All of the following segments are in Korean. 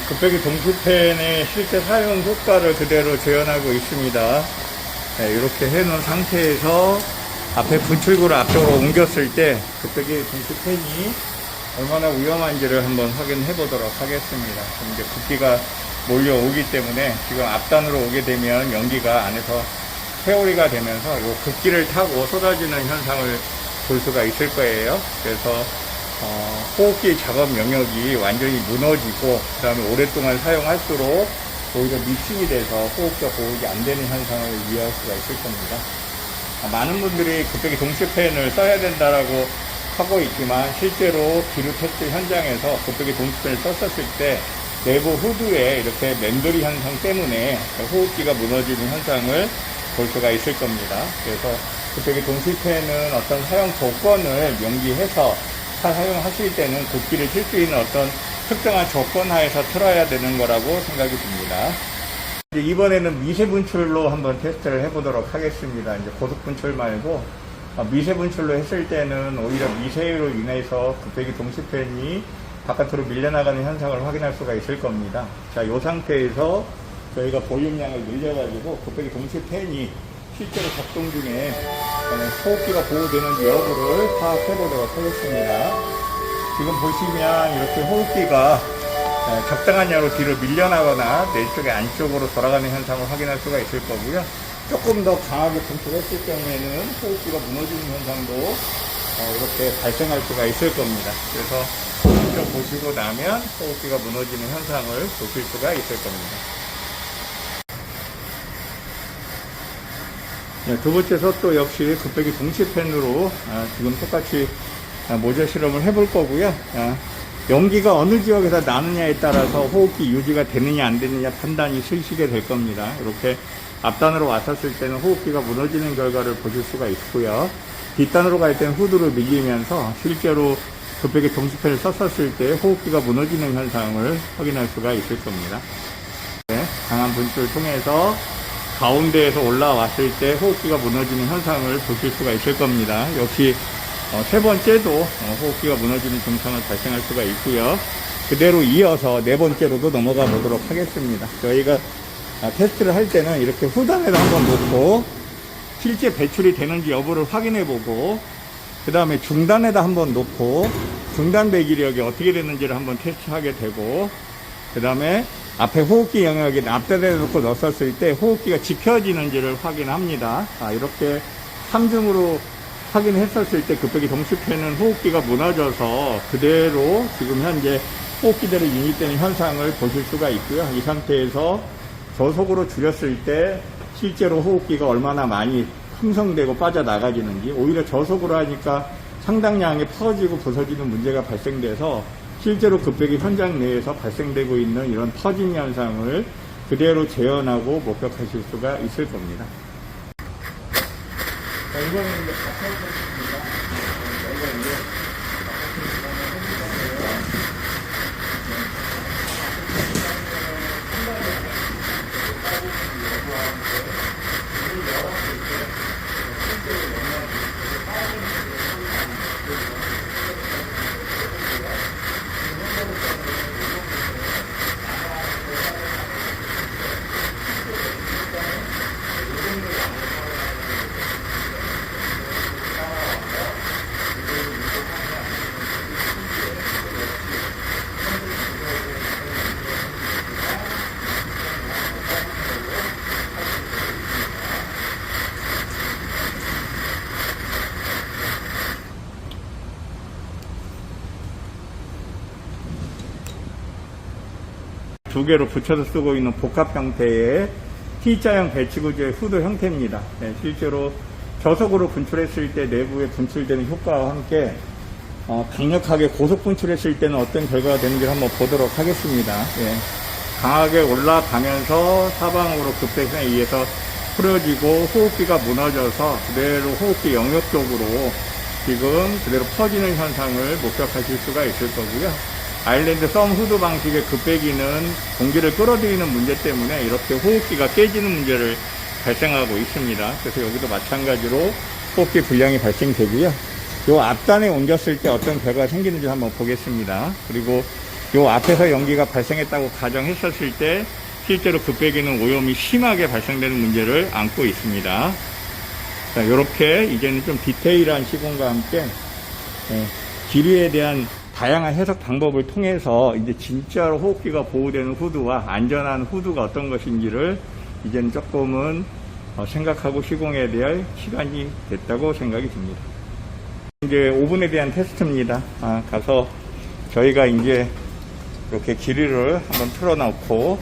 급배기 동수팬의 실제 사용 효과를 그대로 재현하고 있습니다. 네, 이렇게 해놓은 상태에서 앞에 분출구를 앞쪽으로 옮겼을 때 급배기 동수팬이 얼마나 위험한지를 한번 확인해 보도록 하겠습니다. 이제 붓기가 몰려오기 때문에 지금 앞단으로 오게 되면 연기가 안에서 회오리가 되면서 이 급기를 타고 쏟아지는 현상을 볼 수가 있을 거예요. 그래서 호흡기 작업 영역이 완전히 무너지고 그 다음에 오랫동안 사용할수록 오히려 미축이 돼서 호흡기가 보호가 안 되는 현상을 이해할 수가 있을 겁니다. 많은 분들이 급배기 동시팬을 써야 된다라고 하고 있지만 실제로 비료 테스트 현장에서 급배기 동시팬을 썼었을 때 내부 후드에 이렇게 맴돌이 현상 때문에 호흡기가 무너지는 현상을 볼 수가 있을 겁니다. 그래서 급배기 동시팬은 어떤 사용 조건을 명기해서 사용하실 때는 급기를 칠 수 있는 어떤 특정한 조건 하에서 틀어야 되는 거라고 생각이 듭니다. 이번에는 미세 분출로 한번 테스트를 해보도록 하겠습니다. 이제 고속 분출 말고 미세 분출로 했을 때는 오히려 미세로 인해서 급배기 동시팬이 바깥으로 밀려나가는 현상을 확인할 수가 있을 겁니다. 자, 이 상태에서 저희가 볼륨량을 늘려가지고 급배기 동시팬이 실제로 작동 중에 호흡기가 보호되는지 여부를 파악해 보도록 하겠습니다. 지금 보시면 이렇게 호흡기가 적당한 양으로 뒤로 밀려나거나 내 쪽에 안쪽으로 돌아가는 현상을 확인할 수가 있을 거고요. 조금 더 강하게 분출했을 경우에는 호흡기가 무너지는 현상도 이렇게 발생할 수가 있을 겁니다. 그래서 직접 보시고 나면 호흡기가 무너지는 현상을 보실 수가 있을 겁니다. 네, 두 번째 솥도 역시 급배기 동시팬으로 지금 똑같이 모자 실험을 해볼 거고요. 연기가 어느 지역에서 나느냐에 따라서 호흡기 유지가 되느냐 안 되느냐 판단이 실시게 될 겁니다. 이렇게 앞단으로 왔었을 때는 호흡기가 무너지는 결과를 보실 수가 있고요. 뒷단으로 갈 때는 후드로 밀리면서 실제로 급배기 동시팬을 썼었을 때 호흡기가 무너지는 현상을 확인할 수가 있을 겁니다. 네, 강한 분출을 통해서 가운데에서 올라왔을 때 호흡기가 무너지는 현상을 보실 수가 있을 겁니다. 역시 세 번째도 호흡기가 무너지는 증상을 발생할 수가 있고요. 그대로 이어서 네 번째로도 넘어가 보도록 하겠습니다. 저희가 테스트를 할 때는 이렇게 후단에다 한번 놓고 실제 배출이 되는지 여부를 확인해 보고 그 다음에 중단에다 한번 놓고 중단 배기력이 어떻게 되는지를 한번 테스트하게 되고 그 다음에 앞에 호흡기 영역에 앞단에 놓고 넣었을 때 호흡기가 지켜지는지를 확인합니다. 이렇게 3중으로 확인했었을 때 급배기 동시팬은 호흡기가 무너져서 그대로 지금 현재 호흡기대로 유입되는 현상을 보실 수가 있고요. 이 상태에서 저속으로 줄였을 때 실제로 호흡기가 얼마나 많이 형성되고 빠져나가지는지 오히려 저속으로 하니까 상당량의 퍼지고 부서지는 문제가 발생돼서 실제로 급배기 현장 내에서 발생되고 있는 이런 터진 현상을 그대로 재현하고 목격하실 수가 있을 겁니다. 자, 이번에는 이제 같이 해보겠습니다. 저희가 이제 두 개로 붙여서 쓰고 있는 복합 형태의 T자형 배치구조의 후드 형태입니다. 네, 실제로 저속으로 분출했을 때 내부에 분출되는 효과와 함께 강력하게 고속 분출했을 때는 어떤 결과가 되는지 한번 보도록 하겠습니다. 네, 강하게 올라가면서 사방으로 급배기에 의해서 풀어지고 호흡기가 무너져서 그대로 호흡기 영역 쪽으로 지금 그대로 퍼지는 현상을 목격하실 수가 있을 거고요. 아일랜드 썸 후드 방식의 급배기는 공기를 끌어들이는 문제 때문에 이렇게 호흡기가 깨지는 문제를 발생하고 있습니다. 그래서 여기도 마찬가지로 호흡기 불량이 발생되고요. 요 앞단에 옮겼을 때 어떤 결과가 생기는지 한번 보겠습니다. 그리고 요 앞에서 연기가 발생했다고 가정했었을 때 실제로 급배기는 오염이 심하게 발생되는 문제를 안고 있습니다. 자, 이렇게 이제는 좀 디테일한 시공과 함께 기류에 대한 다양한 해석 방법을 통해서 이제 진짜로 호흡기가 보호되는 후드와 안전한 후드가 어떤 것인지를 이제는 조금은 생각하고 시공해야 될 시간이 됐다고 생각이 듭니다. 이제 오븐에 대한 테스트입니다. 가서 저희가 이제 이렇게 기류를 한번 틀어놓고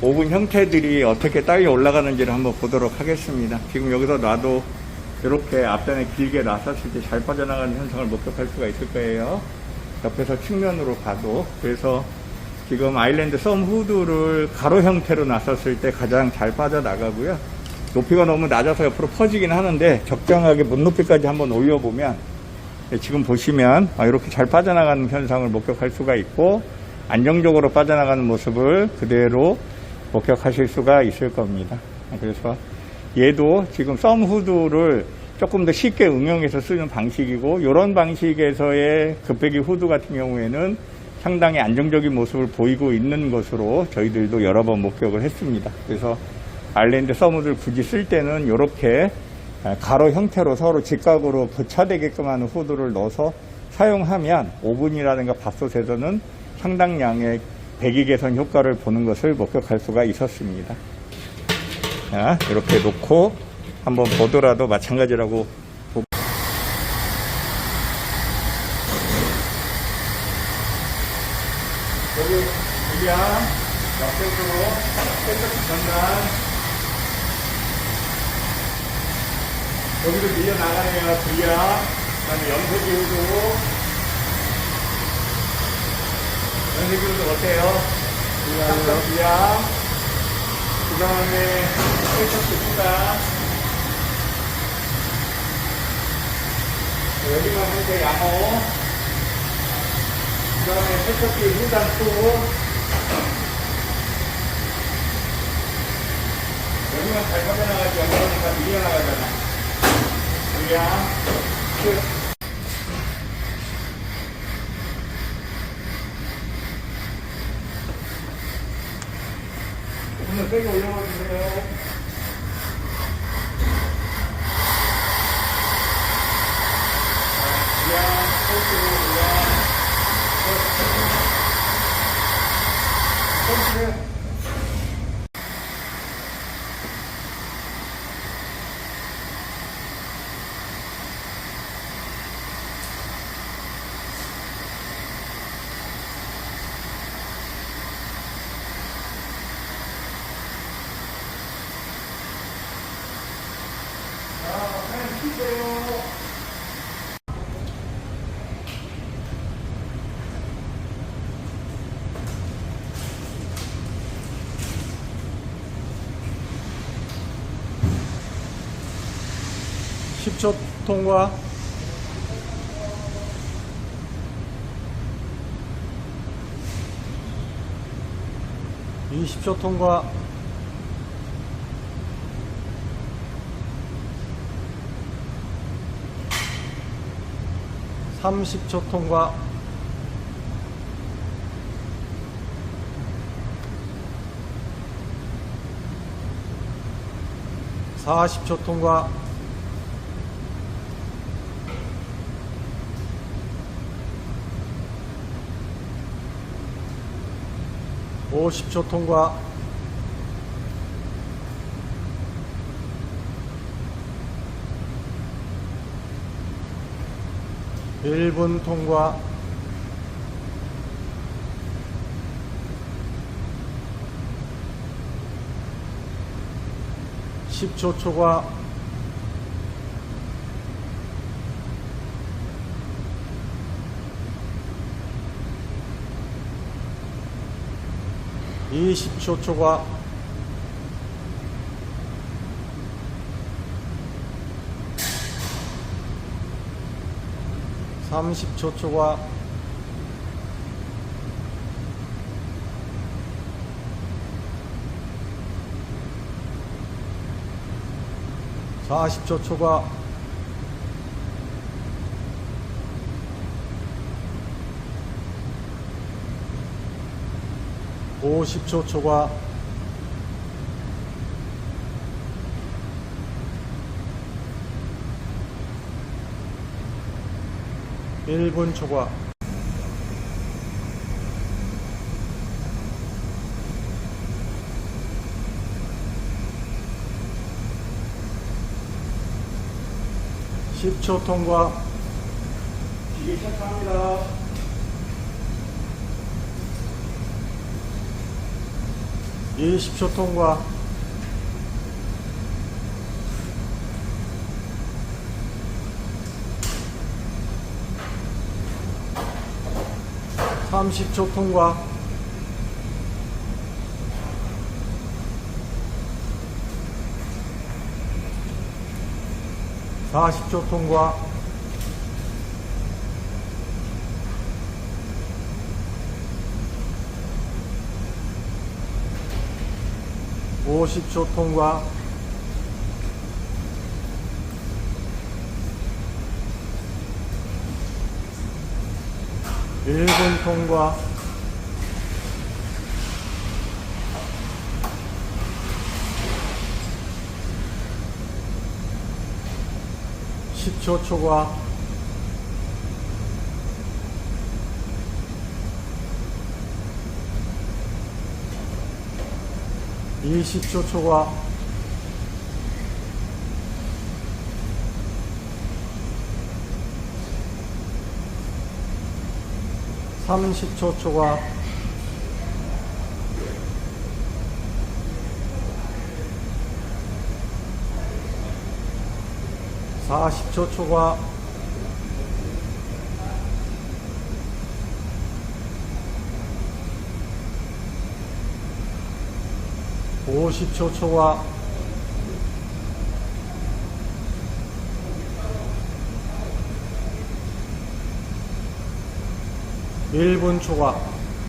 오븐 형태들이 어떻게 딸려 올라가는지를 한번 보도록 하겠습니다. 지금 여기서 놔도 이렇게 앞단에 길게 놨었을 때 잘 빠져나가는 현상을 목격할 수가 있을 거예요. 옆에서 측면으로 봐도. 그래서 지금 아일랜드 썸 후드를 가로 형태로 놨었을 때 가장 잘 빠져나가고요. 높이가 너무 낮아서 옆으로 퍼지긴 하는데 적정하게 문 높이까지 한번 올려보면 지금 보시면 이렇게 잘 빠져나가는 현상을 목격할 수가 있고 안정적으로 빠져나가는 모습을 그대로 목격하실 수가 있을 겁니다. 그래서 얘도 지금 썸 후드를 조금 더 쉽게 응용해서 쓰는 방식이고 이런 방식에서의 급배기 후드 같은 경우에는 상당히 안정적인 모습을 보이고 있는 것으로 저희들도 여러 번 목격을 했습니다. 그래서 아일랜드 썸 후드를 굳이 쓸 때는 이렇게 가로 형태로 서로 직각으로 교차되게끔 하는 후드를 넣어서 사용하면 오븐이라든가 밥솥에서는 상당량의 배기 개선 효과를 보는 것을 목격할 수가 있었습니다. 자, 이렇게 놓고 한번 보더라도 마찬가지라고 여기야 옆쪽으로 세척 전단 여기도 밀려나가네요. V야 그다음에 연소기 후드 연소기 후드 어때요? V야 그 다음에 세척기 후다 여기만 현재 양호 그 다음에 세척기 후단 투 여기만 잘 빠져나가지 여기는 다 밀려나가잖아. 여기야 끝. 오늘 세게 올려봐주세요. (10초) 통과. (20초) 통과. (30초) 통과. 40초 통과. 50초 통과. 1분 통과. 10초 초과. 20초 초과. 30초 초과. 40초 초과. 50초 50초 초과. 1분 초과. 10초 통과. 기계 시작합니다. 20초 통과. 30초 통과. 40초 통과. 50초 통과. 1분 통과. 10초 초과. 20초 초과. 30초 초과. 40초 초과. 50초 초과. 1분 초과.